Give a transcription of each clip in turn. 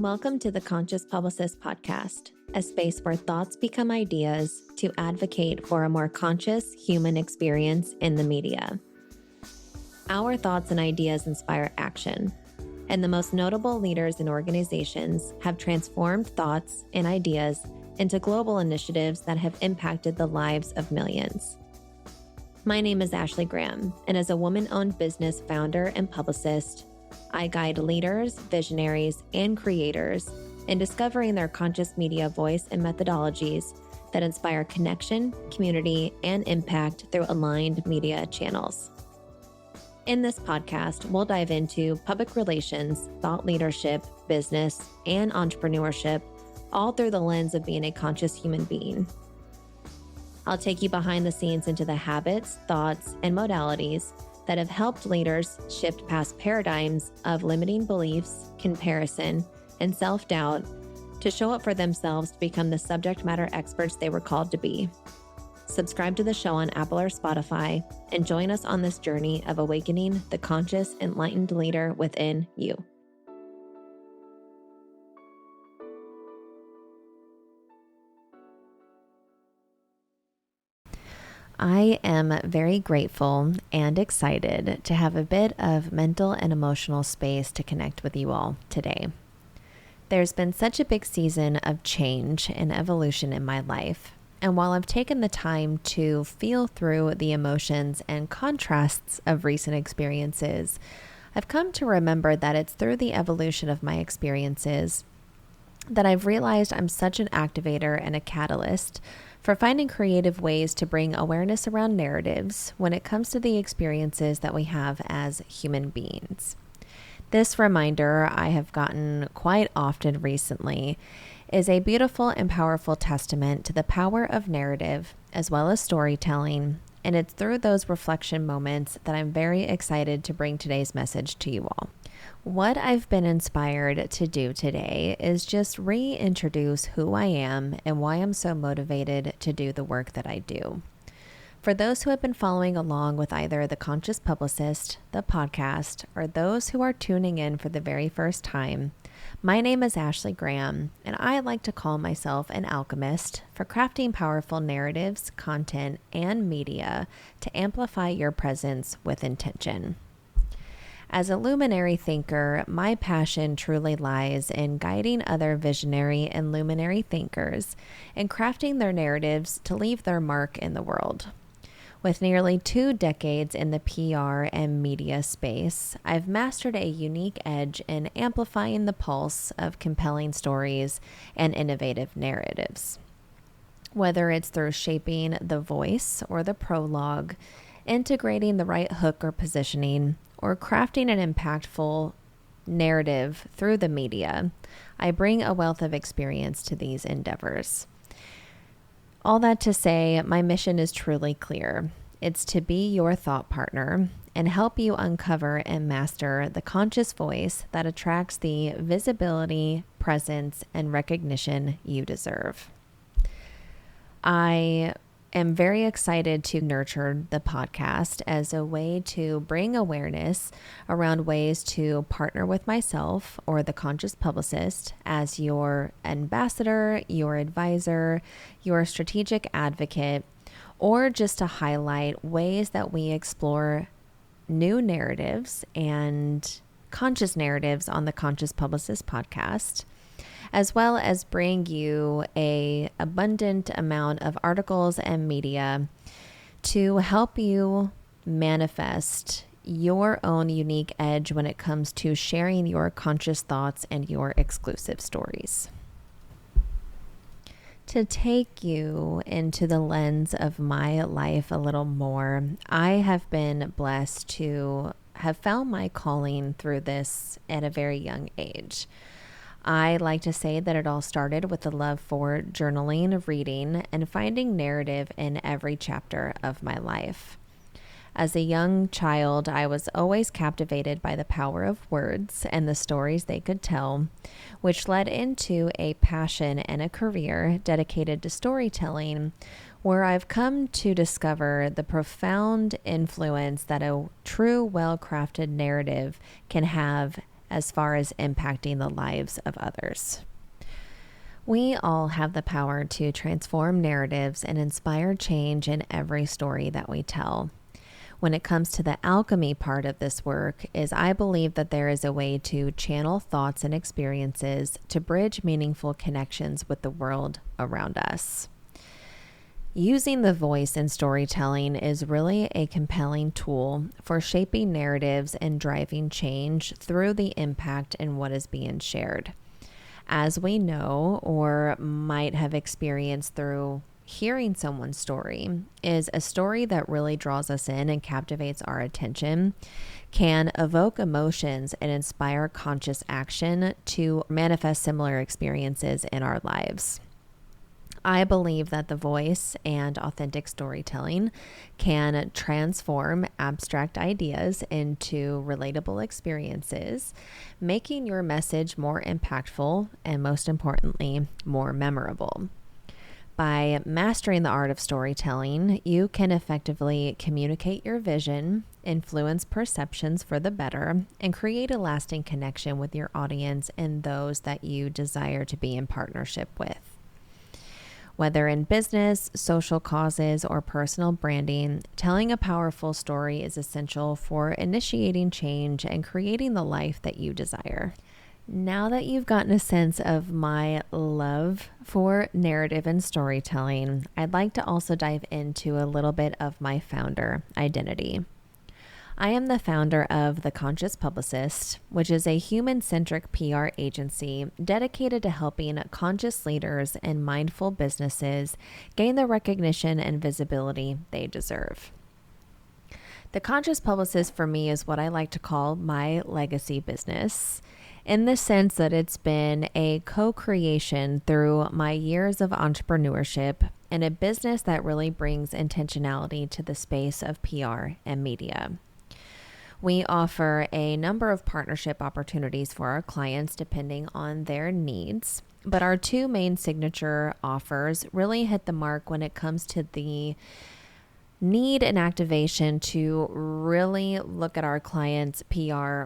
Welcome to the Conscious Publicist podcast, a space where thoughts become ideas to advocate for a more conscious human experience in the media. Our thoughts and ideas inspire action, and the most notable leaders and organizations have transformed thoughts and ideas into global initiatives that have impacted the lives of millions. My name is Ashley Graham, and as a woman-owned business founder and publicist, I guide leaders, visionaries, and creators in discovering their conscious media voice and methodologies that inspire connection, community, and impact through aligned media channels. In this podcast, we'll dive into public relations, thought leadership, business, and entrepreneurship, all through the lens of being a conscious human being. I'll take you behind the scenes into the habits, thoughts, and modalities that have helped leaders shift past paradigms of limiting beliefs, comparison, and self-doubt to show up for themselves to become the subject matter experts they were called to be. Subscribe to the show on Apple or Spotify and join us on this journey of awakening the conscious, enlightened leader within you. I am very grateful and excited to have a bit of mental and emotional space to connect with you all today. There's been such a big season of change and evolution in my life, and while I've taken the time to feel through the emotions and contrasts of recent experiences, I've come to remember that it's through the evolution of my experiences that I've realized I'm such an activator and a catalyst for finding creative ways to bring awareness around narratives when it comes to the experiences that we have as human beings. This reminder I have gotten quite often recently is a beautiful and powerful testament to the power of narrative as well as storytelling, and it's through those reflection moments that I'm very excited to bring today's message to you all. What I've been inspired to do today is just reintroduce who I am and why I'm so motivated to do the work that I do. For those who have been following along with either the Conscious Publicist, the podcast, or those who are tuning in for the very first time, my name is Ashley Graham, and I like to call myself an alchemist for crafting powerful narratives, content, and media to amplify your presence with intention. As a luminary thinker, my passion truly lies in guiding other visionary and luminary thinkers and crafting their narratives to leave their mark in the world. With nearly 2 decades in the PR and media space, I've mastered a unique edge in amplifying the pulse of compelling stories and innovative narratives. Whether it's through shaping the voice or the prologue, integrating the right hook or positioning, or crafting an impactful narrative through the media, I bring a wealth of experience to these endeavors. All that to say, my mission is truly clear. It's to be your thought partner and help you uncover and master the conscious voice that attracts the visibility, presence, and recognition you deserve. I am very excited to nurture the podcast as a way to bring awareness around ways to partner with myself or the Conscious Publicist as your ambassador, your advisor, your strategic advocate, or just to highlight ways that we explore new narratives and conscious narratives on the Conscious Publicist podcast, as well as bring you an abundant amount of articles and media to help you manifest your own unique edge when it comes to sharing your conscious thoughts and your exclusive stories. To take you into the lens of my life a little more, I have been blessed to have found my calling through this at a very young age. I like to say that it all started with the love for journaling, reading, and finding narrative in every chapter of my life. As a young child, I was always captivated by the power of words and the stories they could tell, which led into a passion and a career dedicated to storytelling, where I've come to discover the profound influence that a true, well-crafted narrative can have as far as impacting the lives of others. We all have the power to transform narratives and inspire change in every story that we tell. When it comes to the alchemy part of this work, is I believe that there is a way to channel thoughts and experiences to bridge meaningful connections with the world around us. Using the voice in storytelling is really a compelling tool for shaping narratives and driving change through the impact in what is being shared. As we know, or might have experienced through hearing someone's story, is a story that really draws us in and captivates our attention, can evoke emotions and inspire conscious action to manifest similar experiences in our lives. I believe that the voice and authentic storytelling can transform abstract ideas into relatable experiences, making your message more impactful and, most importantly, more memorable. By mastering the art of storytelling, you can effectively communicate your vision, influence perceptions for the better, and create a lasting connection with your audience and those that you desire to be in partnership with. Whether in business, social causes, or personal branding, telling a powerful story is essential for initiating change and creating the life that you desire. Now that you've gotten a sense of my love for narrative and storytelling, I'd like to also dive into a little bit of my founder identity. I am the founder of The Conscious Publicist, which is a human-centric PR agency dedicated to helping conscious leaders and mindful businesses gain the recognition and visibility they deserve. The Conscious Publicist for me is what I like to call my legacy business, in the sense that it's been a co-creation through my years of entrepreneurship and a business that really brings intentionality to the space of PR and media. We offer a number of partnership opportunities for our clients depending on their needs, but our two main signature offers really hit the mark when it comes to the need and activation to really look at our clients' PR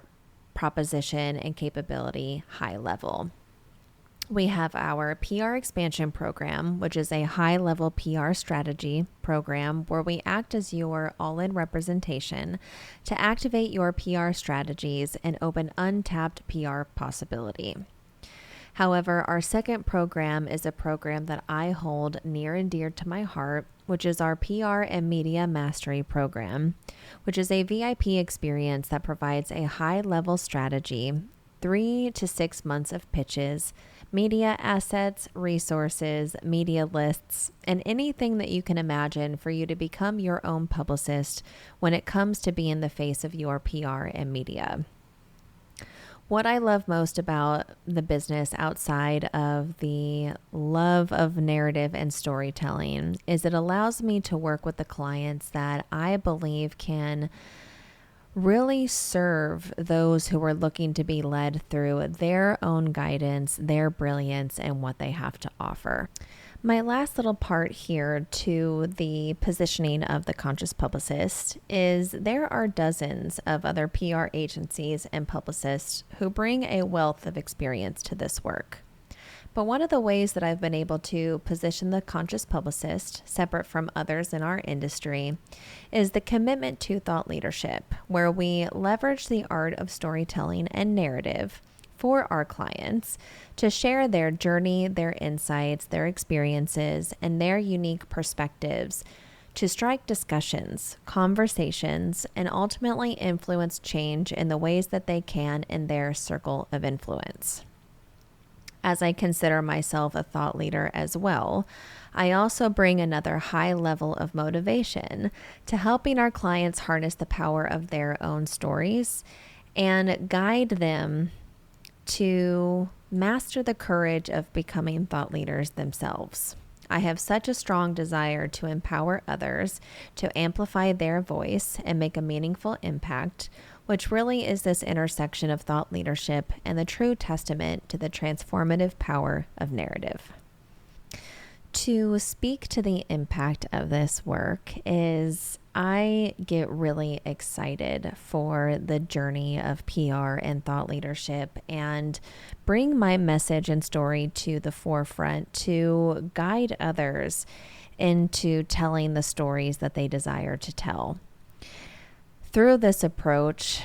proposition and capability high level. We have our PR expansion program, which is a high-level PR strategy program where we act as your all-in representation to activate your PR strategies and open untapped PR possibility. However, our second program is a program that I hold near and dear to my heart, which is our PR and Media Mastery program, which is a VIP experience that provides a high-level strategy, 3 to 6 months of pitches, media assets, resources, media lists, and anything that you can imagine for you to become your own publicist when it comes to being the face of your PR and media. What I love most about the business outside of the love of narrative and storytelling is it allows me to work with the clients that I believe can really serve those who are looking to be led through their own guidance, their brilliance, and what they have to offer. My last little part here to the positioning of the Conscious Publicist is there are dozens of other PR agencies and publicists who bring a wealth of experience to this work. But one of the ways that I've been able to position the Conscious Publicist, separate from others in our industry, is the commitment to thought leadership, where we leverage the art of storytelling and narrative for our clients to share their journey, their insights, their experiences, and their unique perspectives to strike discussions, conversations, and ultimately influence change in the ways that they can in their circle of influence. As I consider myself a thought leader as well, I also bring another high level of motivation to helping our clients harness the power of their own stories and guide them to master the courage of becoming thought leaders themselves. I have such a strong desire to empower others to amplify their voice and make a meaningful impact, which really is this intersection of thought leadership and the true testament to the transformative power of narrative. To speak to the impact of this work is I get really excited for the journey of PR and thought leadership and bring my message and story to the forefront to guide others into telling the stories that they desire to tell. Through this approach,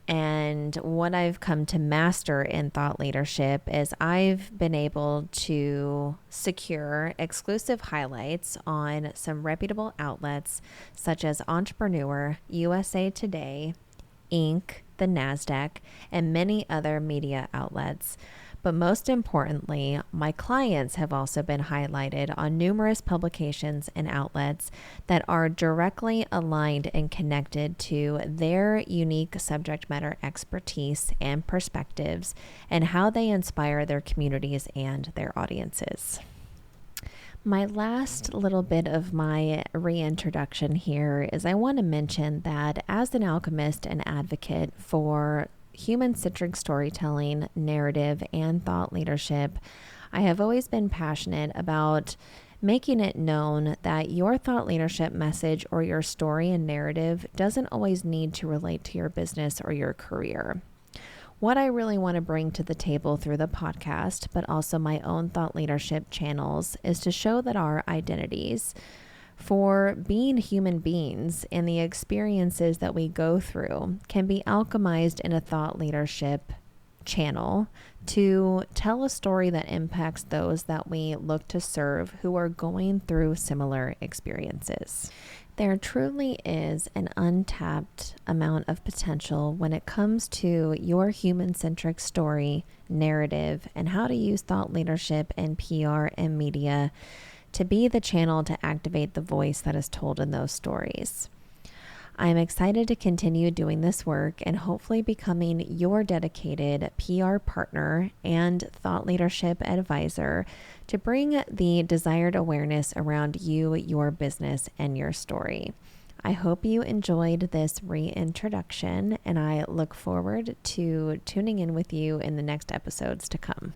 and what I've come to master in thought leadership is I've been able to secure exclusive highlights on some reputable outlets such as Entrepreneur, USA Today, Inc., the NASDAQ, and many other media outlets. But most importantly, my clients have also been highlighted on numerous publications and outlets that are directly aligned and connected to their unique subject matter expertise and perspectives and how they inspire their communities and their audiences. My last little bit of my reintroduction here is I want to mention that as an alchemist and advocate for human-centric storytelling, narrative, and thought leadership, I have always been passionate about making it known that your thought leadership message or your story and narrative doesn't always need to relate to your business or your career. What I really want to bring to the table through the podcast, but also my own thought leadership channels, is to show that our identities for being human beings and the experiences that we go through can be alchemized in a thought leadership channel to tell a story that impacts those that we look to serve who are going through similar experiences. There truly is an untapped amount of potential when it comes to your human-centric story, narrative, and how to use thought leadership and PR and media to be the channel to activate the voice that is told in those stories. I am excited to continue doing this work and hopefully becoming your dedicated PR partner and thought leadership advisor to bring the desired awareness around you, your business, and your story. I hope you enjoyed this reintroduction, and I look forward to tuning in with you in the next episodes to come.